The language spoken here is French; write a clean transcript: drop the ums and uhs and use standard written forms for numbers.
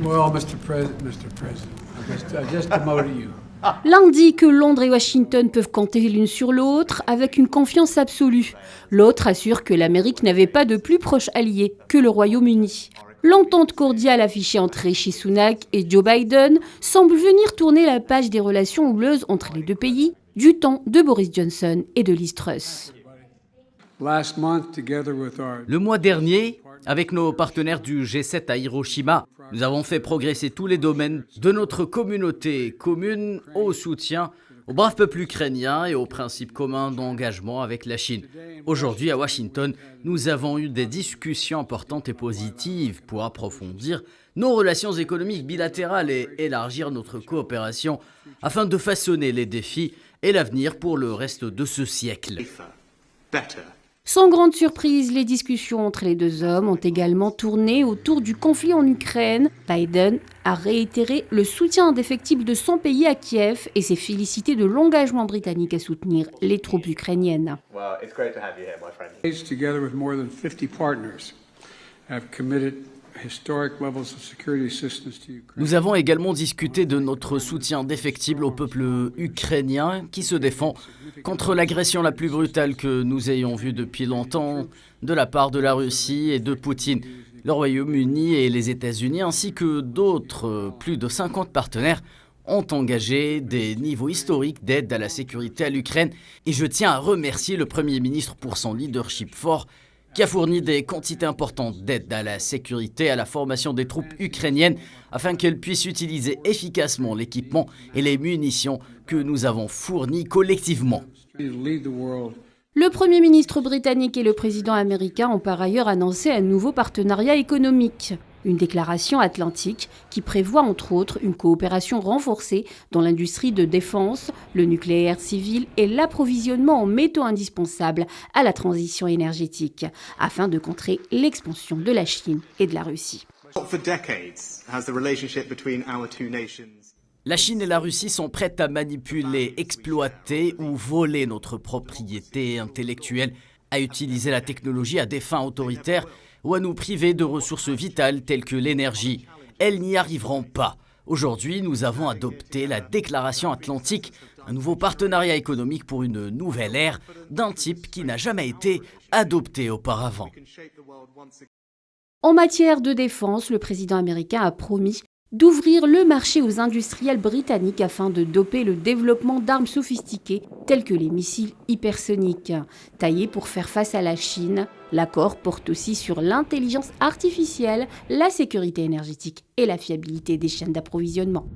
Well, Mr. President, I just demoted you. L'un dit que Londres et Washington peuvent compter l'une sur l'autre avec une confiance absolue. L'autre assure que l'Amérique n'avait pas de plus proche allié que le Royaume-Uni. L'entente cordiale affichée entre Rishi Sunak et Joe Biden semble venir tourner la page des relations houleuses entre les deux pays du temps de Boris Johnson et de Liz Truss. Le mois dernier, avec nos partenaires du G7 à Hiroshima, nous avons fait progresser tous les domaines de notre communauté commune au soutien au brave peuple ukrainien et aux principes communs d'engagement avec la Chine. Aujourd'hui, à Washington, nous avons eu des discussions importantes et positives pour approfondir nos relations économiques bilatérales et élargir notre coopération afin de façonner les défis et l'avenir pour le reste de ce siècle. Sans grande surprise, les discussions entre les deux hommes ont également tourné autour du conflit en Ukraine. Biden a réitéré le soutien indéfectible de son pays à Kiev et s'est félicité de l'engagement britannique à soutenir les troupes ukrainiennes. Well, it's great to have you here, my friend. Together with more than 50 partners, have committed historic levels of security assistance to Ukraine. Nous avons également discuté de notre soutien indéfectible au peuple ukrainien qui se défend contre l'agression la plus brutale que nous ayons vue depuis longtemps de la part de la Russie et de Poutine. Le Royaume-Uni et les États-Unis ainsi que d'autres, plus de 50 partenaires, ont engagé des niveaux historiques d'aide à la sécurité à l'Ukraine. Et je tiens à remercier le Premier ministre pour son leadership fort qui a fourni des quantités importantes d'aide à la sécurité et à la formation des troupes ukrainiennes afin qu'elles puissent utiliser efficacement l'équipement et les munitions que nous avons fournis collectivement. Le Premier ministre britannique et le président américain ont par ailleurs annoncé un nouveau partenariat économique. Une déclaration atlantique qui prévoit entre autres une coopération renforcée dans l'industrie de défense, le nucléaire civil et l'approvisionnement en métaux indispensables à la transition énergétique, afin de contrer l'expansion de la Chine et de la Russie. La Chine et la Russie sont prêtes à manipuler, exploiter ou voler notre propriété intellectuelle, à utiliser la technologie à des fins autoritaires ou à nous priver de ressources vitales telles que l'énergie. Elles n'y arriveront pas. Aujourd'hui, nous avons adopté la Déclaration Atlantique, un nouveau partenariat économique pour une nouvelle ère d'un type qui n'a jamais été adopté auparavant. En matière de défense, le président américain a promis d'ouvrir le marché aux industriels britanniques afin de doper le développement d'armes sophistiquées telles que les missiles hypersoniques. Taillés pour faire face à la Chine, l'accord porte aussi sur l'intelligence artificielle, la sécurité énergétique et la fiabilité des chaînes d'approvisionnement.